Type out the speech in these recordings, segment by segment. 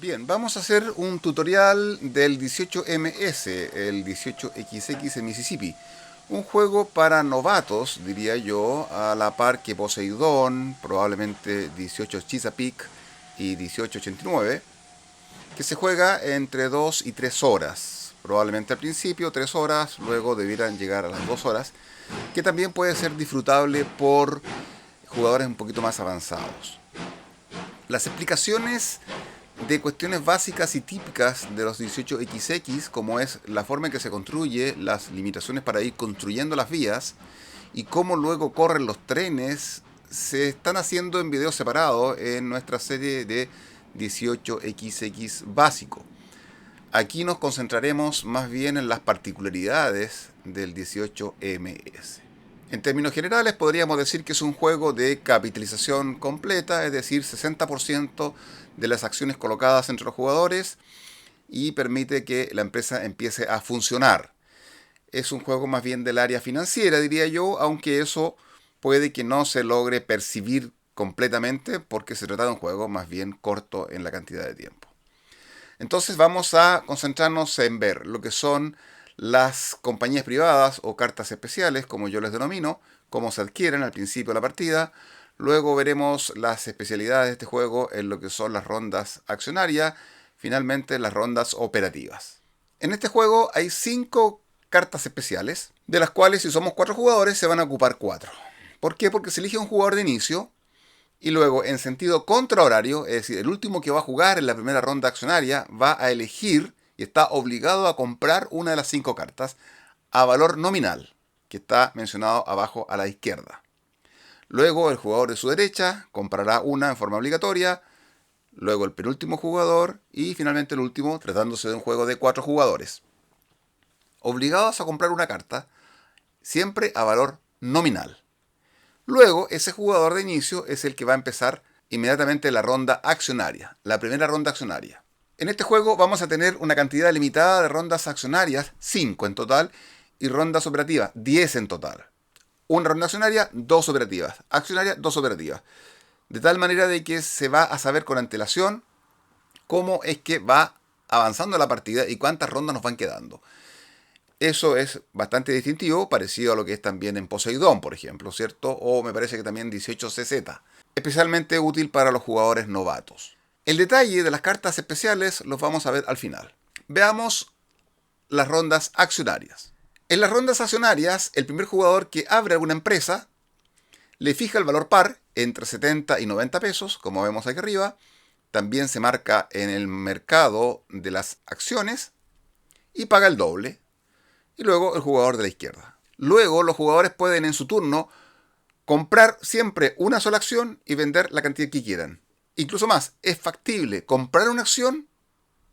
Bien, vamos a hacer un tutorial del 18MS, el 18XX en Mississippi. Un juego para novatos, diría yo, a la par que Poseidón, probablemente 18 Chesapeake y 1889, que se juega entre 2 y 3 horas. Probablemente al principio 3 horas, luego debieran llegar a las 2 horas, que también puede ser disfrutable por jugadores un poquito más avanzados. Las explicaciones de cuestiones básicas y típicas de los 18XX, como es la forma en que se construye, las limitaciones para ir construyendo las vías y cómo luego corren los trenes, se están haciendo en videos separados en nuestra serie de 18XX básico. Aquí nos concentraremos más bien en las particularidades del 18MS. En términos generales podríamos decir que es un juego de capitalización completa, es decir, 60% de las acciones colocadas entre los jugadores y permite que la empresa empiece a funcionar. Es un juego más bien del área financiera, diría yo, aunque eso puede que no se logre percibir completamente porque se trata de un juego más bien corto en la cantidad de tiempo. Entonces vamos a concentrarnos en ver lo que son las compañías privadas o cartas especiales, como yo les denomino, cómo se adquieren al principio de la partida. Luego veremos las especialidades de este juego en lo que son las rondas accionarias, finalmente las rondas operativas. En este juego hay 5 cartas especiales, de las cuales si somos 4 jugadores se van a ocupar 4. ¿Por qué? Porque se elige un jugador de inicio y luego, en sentido contrahorario, es decir, el último que va a jugar en la primera ronda accionaria va a elegir y está obligado a comprar una de las 5 cartas a valor nominal, que está mencionado abajo a la izquierda. Luego, el jugador de su derecha comprará una en forma obligatoria, luego el penúltimo jugador y finalmente el último, tratándose de un juego de 4 jugadores. Obligados a comprar una carta, siempre a valor nominal. Luego, ese jugador de inicio es el que va a empezar inmediatamente la ronda accionaria, la primera ronda accionaria. En este juego vamos a tener una cantidad limitada de rondas accionarias, 5 en total, y rondas operativas, 10 en total. Una ronda accionaria, 2 operativas. Accionaria, 2 operativas. De tal manera de que se va a saber con antelación cómo es que va avanzando la partida y cuántas rondas nos van quedando. Eso es bastante distintivo, parecido a lo que es también en Poseidón, por ejemplo, ¿cierto? O me parece que también 18CZ. Especialmente útil para los jugadores novatos. El detalle de las cartas especiales los vamos a ver al final. Veamos las rondas accionarias. En las rondas accionarias, el primer jugador que abre una empresa le fija el valor par entre 70 y 90 pesos, como vemos aquí arriba. También se marca en el mercado de las acciones y paga el doble. Y luego el jugador de la izquierda. Luego los jugadores pueden en su turno comprar siempre una sola acción y vender la cantidad que quieran. Incluso más, es factible comprar una acción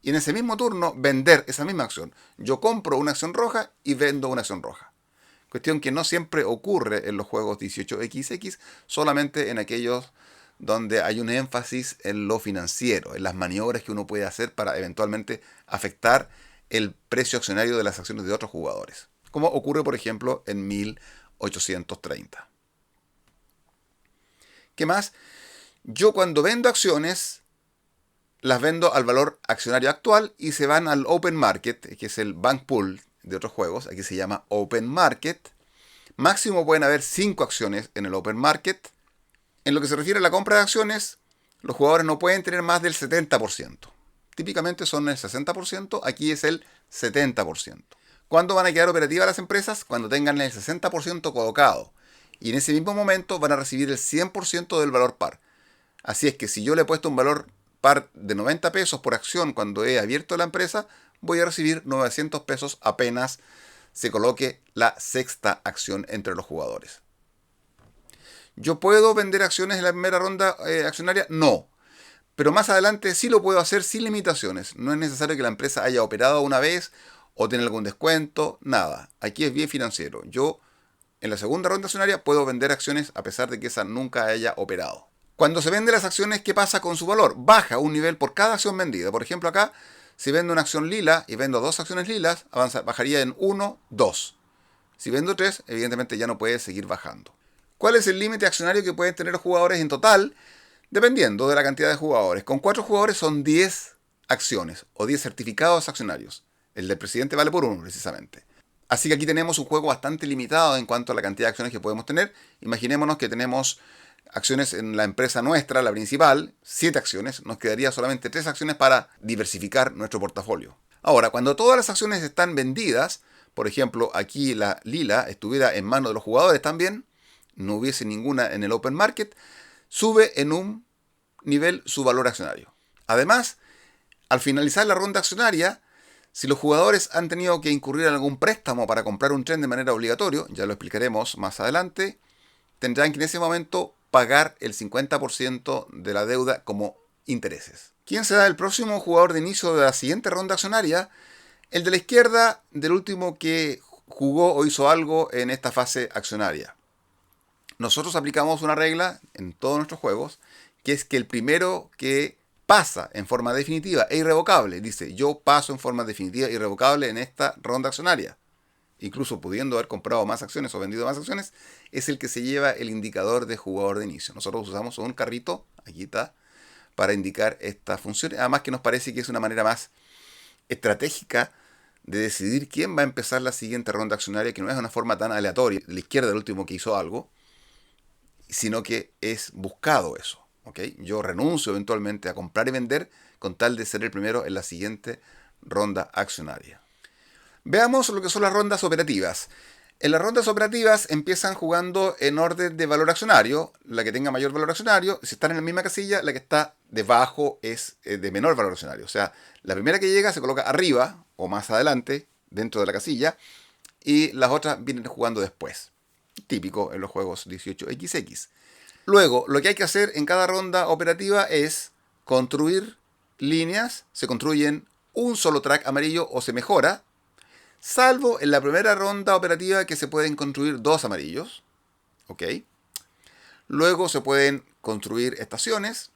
y en ese mismo turno vender esa misma acción. Yo compro una acción roja y vendo una acción roja. Cuestión que no siempre ocurre en los juegos 18XX, solamente en aquellos donde hay un énfasis en lo financiero, en las maniobras que uno puede hacer para eventualmente afectar el precio accionario de las acciones de otros jugadores, como ocurre por ejemplo en 1830. ¿Qué más? Yo cuando vendo acciones, las vendo al valor accionario actual y se van al open market, que es el bank pool de otros juegos, aquí se llama open market. Máximo pueden haber 5 acciones en el open market. En lo que se refiere a la compra de acciones, los jugadores no pueden tener más del 70%. Típicamente son el 60%, aquí es el 70%. ¿Cuándo van a quedar operativas las empresas? Cuando tengan el 60% colocado. Y en ese mismo momento van a recibir el 100% del valor par. Así es que si yo le he puesto un valor par de 90 pesos por acción cuando he abierto la empresa, voy a recibir 900 pesos apenas se coloque la sexta acción entre los jugadores. ¿Yo puedo vender acciones en la primera ronda accionaria? No. Pero más adelante sí lo puedo hacer sin limitaciones. No es necesario que la empresa haya operado una vez o tenga algún descuento, nada. Aquí es bien financiero. Yo en la segunda ronda accionaria puedo vender acciones a pesar de que esa nunca haya operado. Cuando se venden las acciones, ¿qué pasa con su valor? Baja un nivel por cada acción vendida. Por ejemplo, acá, si vendo una acción lila y vendo 2 acciones lilas, bajaría en 1, 2. Si vendo 3, evidentemente ya no puede seguir bajando. ¿Cuál es el límite accionario que pueden tener los jugadores en total? Dependiendo de la cantidad de jugadores. Con 4 jugadores son 10 acciones o 10 certificados accionarios. El del presidente vale por uno, precisamente. Así que aquí tenemos un juego bastante limitado en cuanto a la cantidad de acciones que podemos tener. Imaginémonos que tenemos acciones en la empresa nuestra, la principal, 7 acciones. Nos quedaría solamente 3 acciones para diversificar nuestro portafolio. Ahora, cuando todas las acciones están vendidas, por ejemplo, aquí la lila estuviera en manos de los jugadores también, no hubiese ninguna en el open market, sube en un nivel su valor accionario. Además, al finalizar la ronda accionaria, si los jugadores han tenido que incurrir en algún préstamo para comprar un tren de manera obligatoria, ya lo explicaremos más adelante, tendrán que en ese momento pagar el 50% de la deuda como intereses. ¿Quién será el próximo jugador de inicio de la siguiente ronda accionaria? El de la izquierda, del último que jugó o hizo algo en esta fase accionaria. Nosotros aplicamos una regla en todos nuestros juegos, que es que el primero que pasa en forma definitiva e irrevocable, dice yo paso en forma definitiva e irrevocable en esta ronda accionaria, incluso pudiendo haber comprado más acciones o vendido más acciones, es el que se lleva el indicador de jugador de inicio. Nosotros usamos un carrito, aquí está, para indicar esta función, además que nos parece que es una manera más estratégica de decidir quién va a empezar la siguiente ronda accionaria, que no es una forma tan aleatoria, de la izquierda el último que hizo algo, sino que es buscado eso. ¿Okay? Yo renuncio eventualmente a comprar y vender con tal de ser el primero en la siguiente ronda accionaria. Veamos lo que son las rondas operativas. En las rondas operativas empiezan jugando en orden de valor accionario. La que tenga mayor valor accionario, si están en la misma casilla, la que está debajo es de menor valor accionario. O sea, la primera que llega se coloca arriba o más adelante dentro de la casilla y las otras vienen jugando después. Típico en los juegos 18XX. Luego, lo que hay que hacer en cada ronda operativa es construir líneas. Se construyen un solo track amarillo o se mejora, salvo en la primera ronda operativa que se pueden construir 2 amarillos. ¿Ok? Luego se pueden construir estaciones,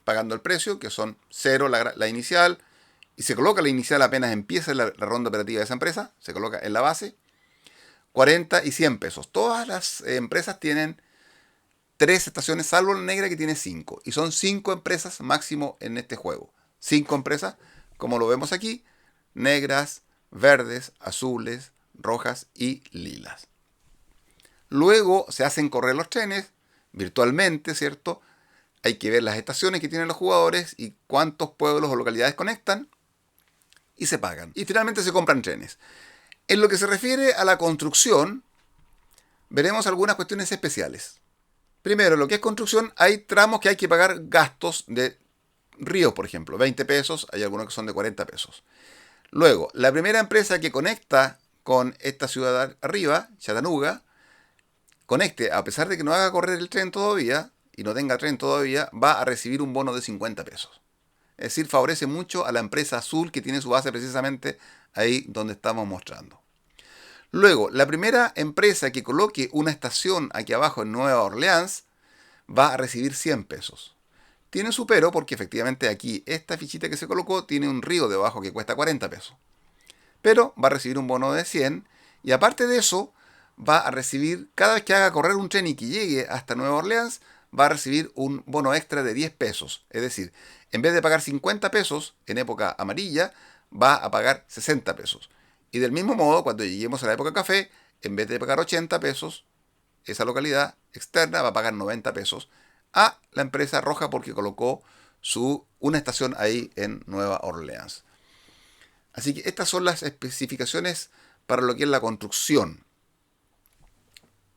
pagando el precio, que son 0 la inicial, y se coloca la inicial apenas empieza la ronda operativa de esa empresa, se coloca en la base, 40 y 100 pesos. Todas las empresas tienen 3 estaciones, salvo la negra que tiene 5. Y son 5 empresas máximo en este juego. 5 empresas, como lo vemos aquí, negras, verdes, azules, rojas y lilas. Luego se hacen correr los trenes virtualmente, ¿cierto? Hay que ver las estaciones que tienen los jugadores y cuántos pueblos o localidades conectan y se pagan. Y finalmente se compran trenes. En lo que se refiere a la construcción, veremos algunas cuestiones especiales. Primero, lo que es construcción, hay tramos que hay que pagar gastos de ríos, por ejemplo, 20 pesos, hay algunos que son de 40 pesos. Luego, la primera empresa que conecta con esta ciudad arriba, Chattanooga, conecte, a pesar de que no haga correr el tren todavía, y no tenga tren todavía, va a recibir un bono de 50 pesos. Es decir, favorece mucho a la empresa azul que tiene su base precisamente ahí donde estamos mostrando. Luego, la primera empresa que coloque una estación aquí abajo en Nueva Orleans va a recibir 100 pesos. Tiene su pero porque efectivamente aquí esta fichita que se colocó tiene un río debajo que cuesta 40 pesos. Pero va a recibir un bono de 100 y aparte de eso va a recibir, cada vez que haga correr un tren y que llegue hasta Nueva Orleans, va a recibir un bono extra de 10 pesos. Es decir, en vez de pagar 50 pesos en época amarilla, va a pagar 60 pesos. Y del mismo modo, cuando lleguemos a la época café, en vez de pagar 80 pesos, esa localidad externa va a pagar 90 pesos a la empresa roja porque colocó una estación ahí en Nueva Orleans. Así que estas son las especificaciones para lo que es la construcción.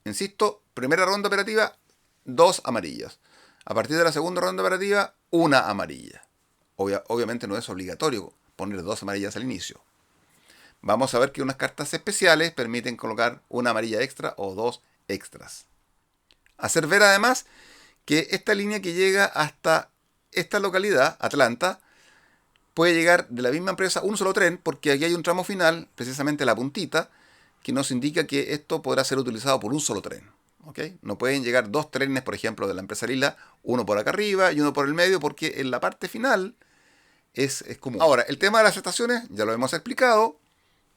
Insisto, primera ronda operativa, 2 amarillas. A partir de la segunda ronda operativa, 1 amarilla. Obviamente no es obligatorio poner 2 amarillas al inicio. Vamos a ver que unas cartas especiales permiten colocar una amarilla extra o 2 extras. Hacer ver además que esta línea que llega hasta esta localidad, Atlanta, puede llegar de la misma empresa un solo tren, porque aquí hay un tramo final, precisamente la puntita, que nos indica que esto podrá ser utilizado por un solo tren. ¿Okay? No pueden llegar 2 trenes, por ejemplo, de la empresa Lila, uno por acá arriba y uno por el medio, porque en la parte final es común. Ahora, el tema de las estaciones, ya lo hemos explicado,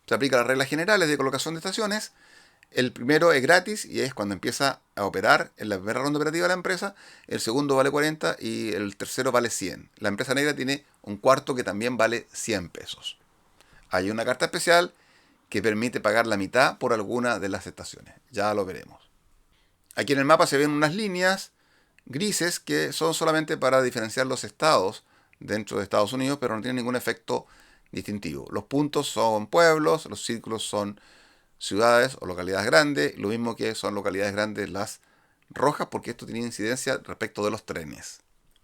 se aplican las reglas generales de colocación de estaciones. El primero es gratis y es cuando empieza a operar en la primera ronda operativa de la empresa. El segundo vale 40 y el tercero vale 100. La empresa negra tiene un cuarto que también vale 100 pesos. Hay una carta especial que permite pagar la mitad por alguna de las estaciones. Ya lo veremos. Aquí en el mapa se ven unas líneas grises que son solamente para diferenciar los estados dentro de Estados Unidos, pero no tienen ningún efecto distintivo. Los puntos son pueblos, los círculos son ciudades o localidades grandes, lo mismo que son localidades grandes las rojas, porque esto tiene incidencia respecto de los trenes.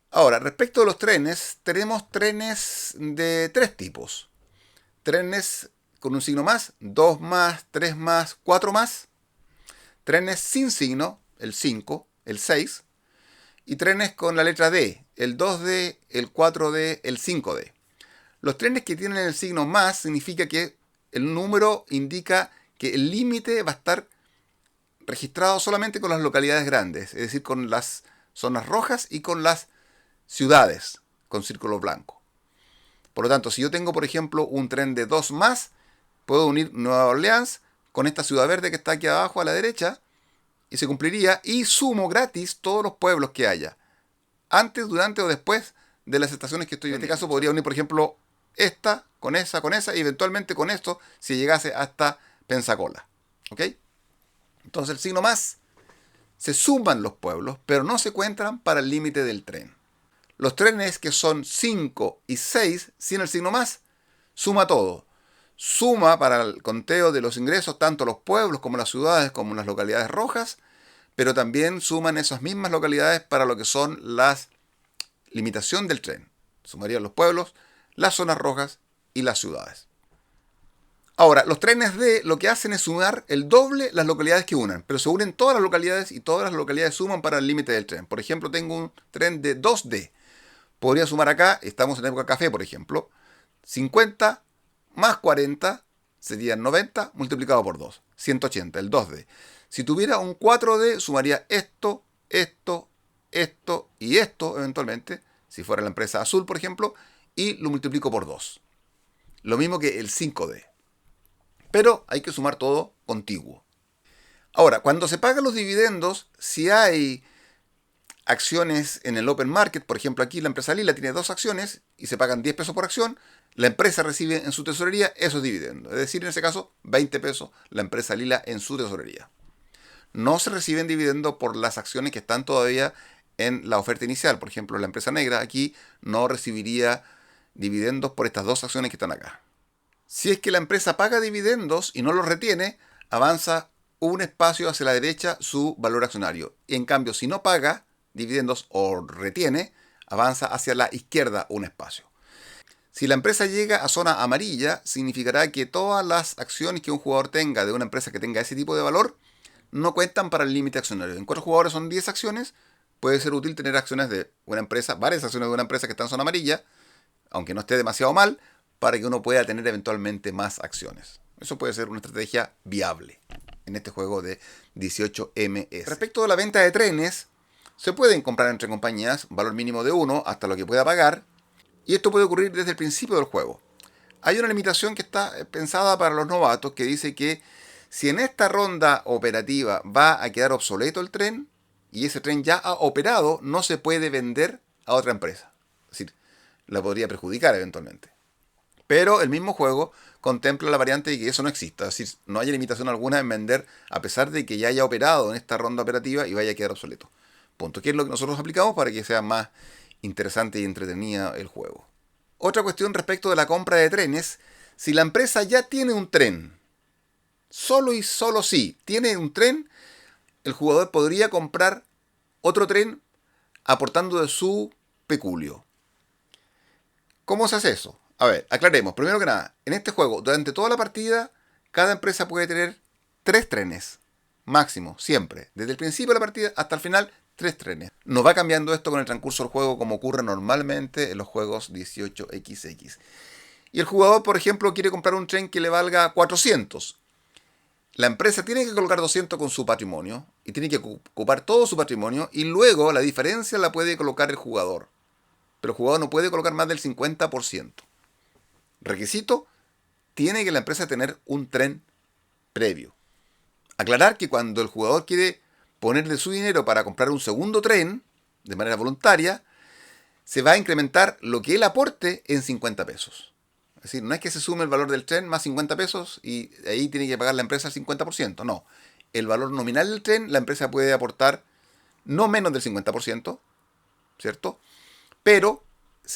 Ahora, respecto de los trenes, tenemos trenes de tres tipos. Trenes con un signo más, 2 más, 3 más, 4 más. Trenes sin signo, el 5, el 6. Y trenes con la letra D, el 2D, el 4D, el 5D. Los trenes que tienen el signo más significa que el número indica que el límite va a estar registrado solamente con las localidades grandes, es decir, con las zonas rojas y con las ciudades con círculo blanco. Por lo tanto, si yo tengo, por ejemplo, un tren de 2 más, puedo unir Nueva Orleans con esta ciudad verde que está aquí abajo a la derecha y se cumpliría, y sumo gratis todos los pueblos que haya, antes, durante o después de las estaciones que estoy en este caso. Podría unir, por ejemplo, esta con esa y eventualmente con esto si llegase hasta Pensacola. ¿Ok? Entonces el signo más, se suman los pueblos, pero no se cuentan para el límite del tren. Los trenes que son 5 y 6 sin el signo más, suma todo. Suma para el conteo de los ingresos tanto los pueblos como las ciudades como las localidades rojas, pero también suman esas mismas localidades para lo que son las limitación del tren. Sumarían los pueblos, las zonas rojas y las ciudades. Ahora, los trenes D lo que hacen es sumar el doble las localidades que unan, pero se unen todas las localidades y todas las localidades suman para el límite del tren. Por ejemplo, tengo un tren de 2D. Podría sumar acá, estamos en época café, por ejemplo, 50 más 40 serían 90 multiplicado por 2, 180, el 2D. Si tuviera un 4D, sumaría esto, esto, esto y esto, eventualmente, si fuera la empresa azul, por ejemplo, y lo multiplico por 2. Lo mismo que el 5D. Pero hay que sumar todo contiguo. Ahora, cuando se pagan los dividendos, si hay acciones en el open market, por ejemplo aquí la empresa Lila tiene 2 acciones y se pagan 10 pesos por acción, la empresa recibe en su tesorería esos dividendos. Es decir, en ese caso, 20 pesos la empresa Lila en su tesorería. No se reciben dividendos por las acciones que están todavía en la oferta inicial. Por ejemplo, la empresa negra aquí no recibiría dividendos por estas 2 acciones que están acá. Si es que la empresa paga dividendos y no los retiene, avanza un espacio hacia la derecha su valor accionario. Y en cambio, si no paga dividendos o retiene, avanza hacia la izquierda un espacio. Si la empresa llega a zona amarilla, significará que todas las acciones que un jugador tenga de una empresa que tenga ese tipo de valor no cuentan para el límite accionario. En 4 jugadores son 10 acciones. Puede ser útil tener acciones de una empresa, varias acciones de una empresa que está en zona amarilla, aunque no esté demasiado mal, para que uno pueda tener eventualmente más acciones. Eso puede ser una estrategia viable en este juego de 18MS. Respecto a la venta de trenes, se pueden comprar entre compañías, valor mínimo de 1 hasta lo que pueda pagar, y esto puede ocurrir desde el principio del juego. Hay una limitación que está pensada para los novatos que dice que si en esta ronda operativa va a quedar obsoleto el tren, y ese tren ya ha operado, no se puede vender a otra empresa. Es decir, la podría perjudicar eventualmente. Pero el mismo juego contempla la variante de que eso no exista. Es decir, no haya limitación alguna en vender a pesar de que ya haya operado en esta ronda operativa y vaya a quedar obsoleto. Punto. ¿Qué es lo que nosotros aplicamos para que sea más interesante y entretenida el juego? Otra cuestión respecto de la compra de trenes. Si la empresa ya tiene un tren, solo y solo si tiene un tren, el jugador podría comprar otro tren aportando de su peculio. ¿Cómo se hace eso? A ver, aclaremos. Primero que nada, en este juego, durante toda la partida, cada empresa puede tener 3 trenes. Máximo, siempre. Desde el principio de la partida hasta el final, 3 trenes. No va cambiando esto con el transcurso del juego como ocurre normalmente en los juegos 18XX. Y el jugador, por ejemplo, quiere comprar un tren que le valga 400. La empresa tiene que colocar 200 con su patrimonio y tiene que ocupar todo su patrimonio y luego la diferencia la puede colocar el jugador. Pero el jugador no puede colocar más del 50%. Requisito, tiene que la empresa tener un tren previo. Aclarar que cuando el jugador quiere poner de su dinero para comprar un segundo tren, de manera voluntaria, se va a incrementar lo que él aporte en 50 pesos. Es decir, no es que se sume el valor del tren más 50 pesos y ahí tiene que pagar la empresa el 50%. No. El valor nominal del tren, la empresa puede aportar no menos del 50%, ¿cierto? Pero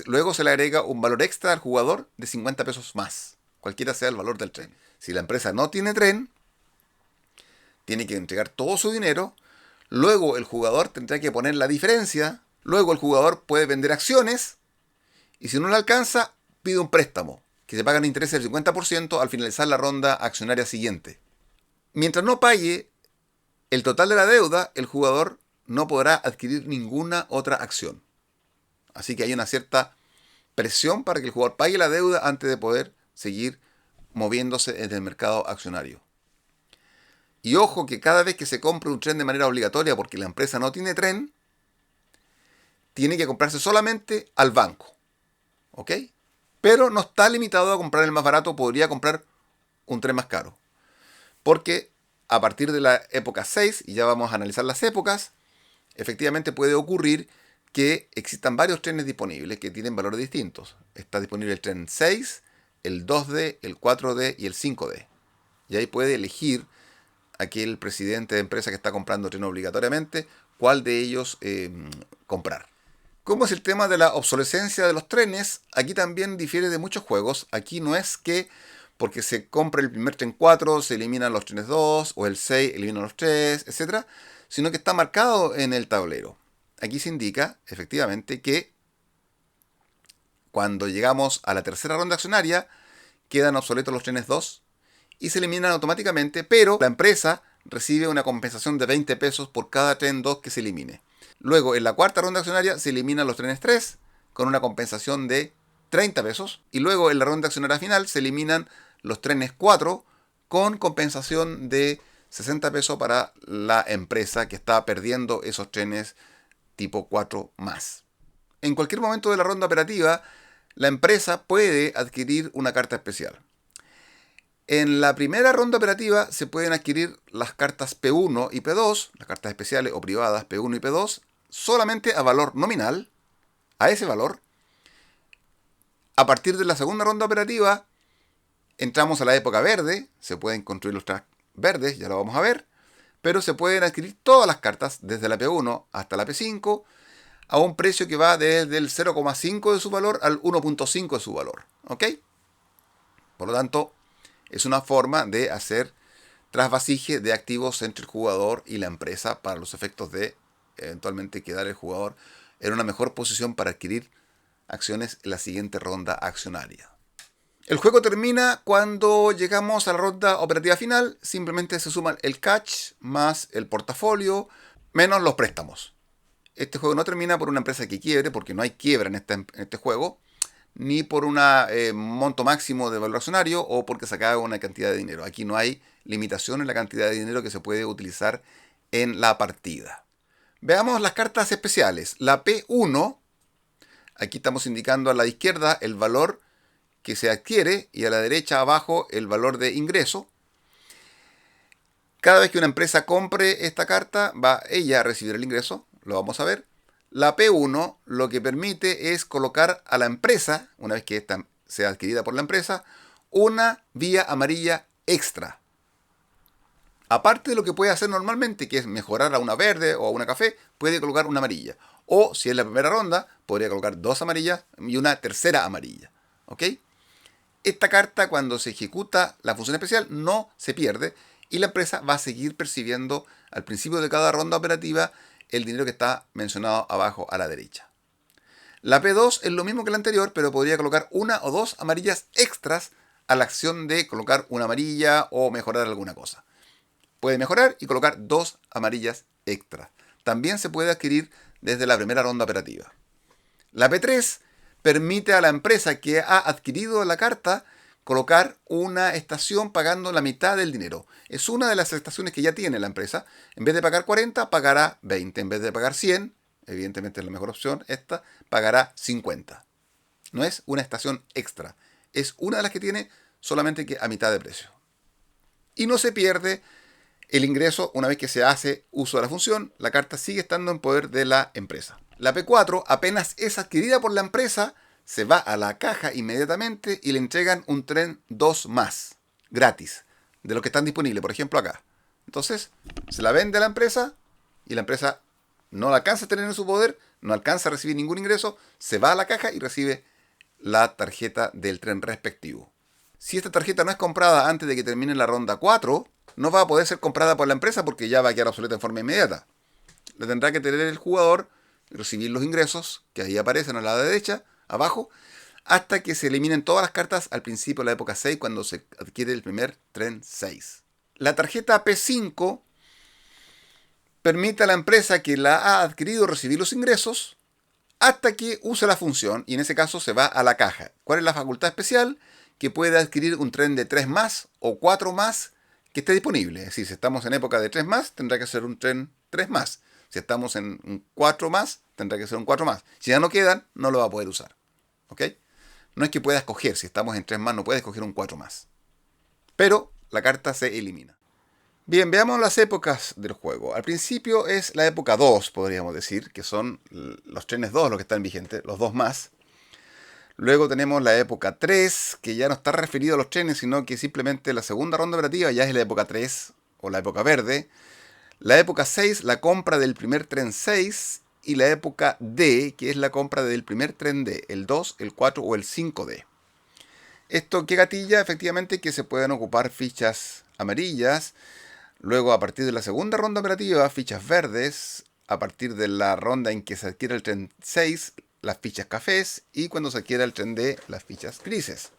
luego se le agrega un valor extra al jugador de 50 pesos más, cualquiera sea el valor del tren. Si la empresa no tiene tren, tiene que entregar todo su dinero, luego el jugador tendrá que poner la diferencia, luego el jugador puede vender acciones y si no le alcanza, pide un préstamo, que se pagan intereses del 50% al finalizar la ronda accionaria siguiente. Mientras no pague el total de la deuda, el jugador no podrá adquirir ninguna otra acción. Así que hay una cierta presión para que el jugador pague la deuda antes de poder seguir moviéndose en el mercado accionario. Y ojo que cada vez que se compre un tren de manera obligatoria porque la empresa no tiene tren, tiene que comprarse solamente al banco. ¿Ok? Pero no está limitado a comprar el más barato, podría comprar un tren más caro. Porque a partir de la época 6, y ya vamos a analizar las épocas, efectivamente puede ocurrir que existan varios trenes disponibles que tienen valores distintos. Está disponible el tren 6, el 2D, el 4D y el 5D. Y ahí puede elegir aquel presidente de empresa que está comprando tren obligatoriamente, cuál de ellos comprar. ¿Cómo es el tema de la obsolescencia de los trenes? Aquí también difiere de muchos juegos. Aquí no es que porque se compra el primer tren 4 se eliminan los trenes 2 o el 6 eliminan los 3, etc. Sino que está marcado en el tablero. Aquí se indica efectivamente que cuando llegamos a la tercera ronda accionaria quedan obsoletos los trenes 2 y se eliminan automáticamente, pero la empresa recibe una compensación de 20 pesos por cada tren 2 que se elimine. Luego, en la cuarta ronda accionaria se eliminan los trenes 3 con una compensación de 30 pesos. Y luego, en la ronda accionaria final, se eliminan los trenes 4 con compensación de 60 pesos para la empresa que está perdiendo esos trenes tipo 4 más. En cualquier momento de la ronda operativa, la empresa puede adquirir una carta especial. En la primera ronda operativa se pueden adquirir las cartas P1 y P2, las cartas especiales o privadas P1 y P2, solamente a valor nominal, a ese valor. A partir de la segunda ronda operativa, entramos a la época verde, se pueden construir los tracks verdes, ya lo vamos a ver, pero se pueden adquirir todas las cartas, desde la P1 hasta la P5, a un precio que va desde el 0,5 de su valor al 1,5 de su valor. ¿Ok? Por lo tanto, es una forma de hacer trasvasije de activos entre el jugador y la empresa para los efectos de eventualmente quedar el jugador en una mejor posición para adquirir acciones en la siguiente ronda accionaria. El juego termina cuando llegamos a la ronda operativa final. Simplemente se suman el catch más el portafolio menos los préstamos. Este juego no termina por una empresa que quiebre, porque no hay quiebra en este juego, ni por un monto máximo de valor accionario o porque se acabe una cantidad de dinero. Aquí no hay limitación en la cantidad de dinero que se puede utilizar en la partida. Veamos las cartas especiales. La P1, aquí estamos indicando a la izquierda el valor que se adquiere y a la derecha abajo el valor de ingreso. Cada vez que una empresa compre esta carta, va ella a recibir el ingreso, lo vamos a ver. La P1 lo que permite es colocar a la empresa, una vez que esta sea adquirida por la empresa, una vía amarilla extra. Aparte de lo que puede hacer normalmente, que es mejorar a una verde o a una café, puede colocar una amarilla. O si es la primera ronda, podría colocar dos amarillas y una tercera amarilla. ¿Ok? Esta carta, cuando se ejecuta la función especial, no se pierde y la empresa va a seguir percibiendo al principio de cada ronda operativa el dinero que está mencionado abajo a la derecha. La P2 es lo mismo que la anterior, pero podría colocar una o dos amarillas extras a la acción de colocar una amarilla o mejorar alguna cosa. Puede mejorar y colocar dos amarillas extras. También se puede adquirir desde la primera ronda operativa. La P3 permite a la empresa que ha adquirido la carta colocar una estación pagando la mitad del dinero. Es una de las estaciones que ya tiene la empresa. En vez de pagar 40, pagará 20. En vez de pagar 100, evidentemente es la mejor opción, esta pagará 50. No es una estación extra. Es una de las que tiene, solamente que a mitad de precio. Y no se pierde El ingreso, una vez que se hace uso de la función, la carta sigue estando en poder de la empresa. La P4, apenas es adquirida por la empresa, se va a la caja inmediatamente y le entregan un tren 2 más, gratis, de los que están disponibles, por ejemplo acá. Entonces, se la vende a la empresa y la empresa no la alcanza a tener en su poder, no alcanza a recibir ningún ingreso, se va a la caja y recibe la tarjeta del tren respectivo. Si esta tarjeta no es comprada antes de que termine la ronda 4, no va a poder ser comprada por la empresa porque ya va a quedar obsoleta en forma inmediata. La tendrá que tener el jugador, recibir los ingresos, que ahí aparecen a la derecha, abajo, hasta que se eliminen todas las cartas al principio de la época 6, cuando se adquiere el primer tren 6. La tarjeta P5 permite a la empresa que la ha adquirido recibir los ingresos hasta que use la función, y en ese caso se va a la caja. ¿Cuál es la facultad especial? Que puede adquirir un tren de 3 más o 4 más que esté disponible. Es decir, si estamos en época de 3 más, tendrá que ser un tren 3 más. Si estamos en un 4 más, tendrá que ser un 4 más. Si ya no quedan, no lo va a poder usar. ¿Ok? No es que pueda escoger, si estamos en 3 más, no puede escoger un 4 más. Pero la carta se elimina. Bien, veamos las épocas del juego. Al principio es la época 2, podríamos decir, que son los trenes 2 los que están vigentes, los 2 más. Luego tenemos la época 3, que ya no está referido a los trenes, sino que simplemente la segunda ronda operativa ya es la época 3, o la época verde. La época 6, la compra del primer tren 6. Y la época D, que es la compra del primer tren D, el 2, el 4 o el 5D. Esto que gatilla, efectivamente, que se pueden ocupar fichas amarillas. Luego, a partir de la segunda ronda operativa, fichas verdes. A partir de la ronda en que se adquiere el tren 6, las fichas cafés. Y cuando se adquiera el tren D, las fichas grises.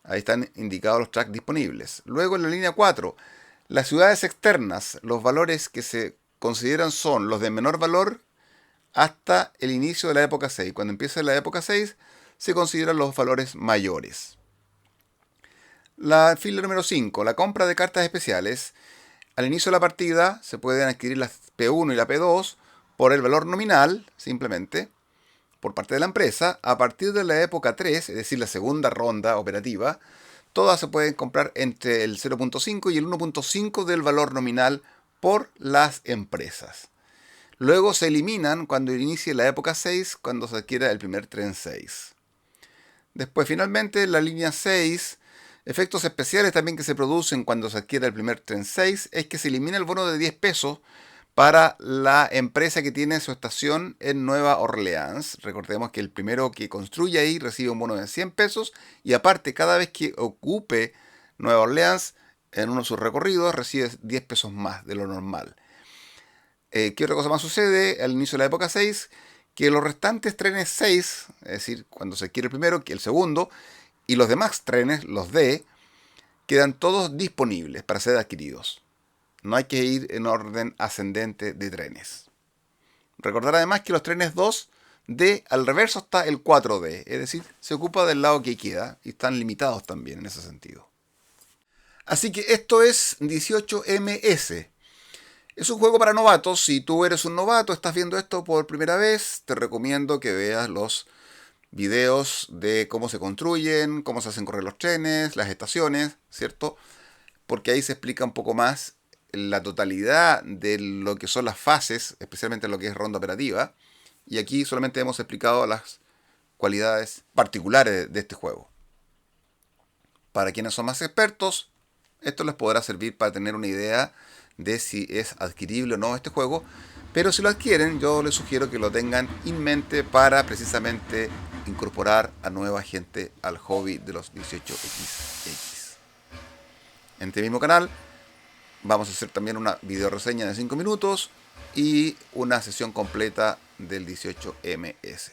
Ahí están indicados los tracks disponibles. Luego, en la línea 4, las ciudades externas, los valores que se consideran son los de menor valor hasta el inicio de la época 6. Cuando empieza la época 6, se consideran los valores mayores. La fila número 5, la compra de cartas especiales. Al inicio de la partida se pueden adquirir las P1 y la P2 por el valor nominal, simplemente, por parte de la empresa. A partir de la época 3, es decir, la segunda ronda operativa, todas se pueden comprar entre el 0.5 y el 1.5 del valor nominal por las empresas. Luego se eliminan cuando inicie la época 6, cuando se adquiera el primer tren 6. Después, finalmente, la línea 6, efectos especiales también que se producen cuando se adquiera el primer tren 6, es que se elimina el bono de 10 pesos para la empresa que tiene su estación en Nueva Orleans. Recordemos que el primero que construye ahí recibe un bono de 100 pesos y aparte, cada vez que ocupe Nueva Orleans en uno de sus recorridos, recibe 10 pesos más de lo normal. ¿Qué otra cosa más sucede al inicio de la época 6? Que los restantes trenes 6, es decir, cuando se adquiere el primero, que el segundo, y los demás trenes, los D, quedan todos disponibles para ser adquiridos. No hay que ir en orden ascendente de trenes. Recordar además que los trenes 2D, al reverso está el 4D, es decir, se ocupa del lado que queda y están limitados también en ese sentido. Así que esto es 18MS. Es un juego para novatos. Si tú eres un novato, estás viendo esto por primera vez, te recomiendo que veas los videos de cómo se construyen, cómo se hacen correr los trenes, las estaciones, ¿cierto? Porque ahí se explica un poco más la totalidad de lo que son las fases, especialmente lo que es ronda operativa. Y aquí solamente hemos explicado las cualidades particulares de este juego. Para quienes son más expertos, esto les podrá servir para tener una idea de si es adquirible o no este juego, pero si lo adquieren, yo les sugiero que lo tengan en mente para precisamente incorporar a nueva gente al hobby de los 18XX. En este mismo canal vamos a hacer también una video reseña de 5 minutos y una sesión completa del 18MS.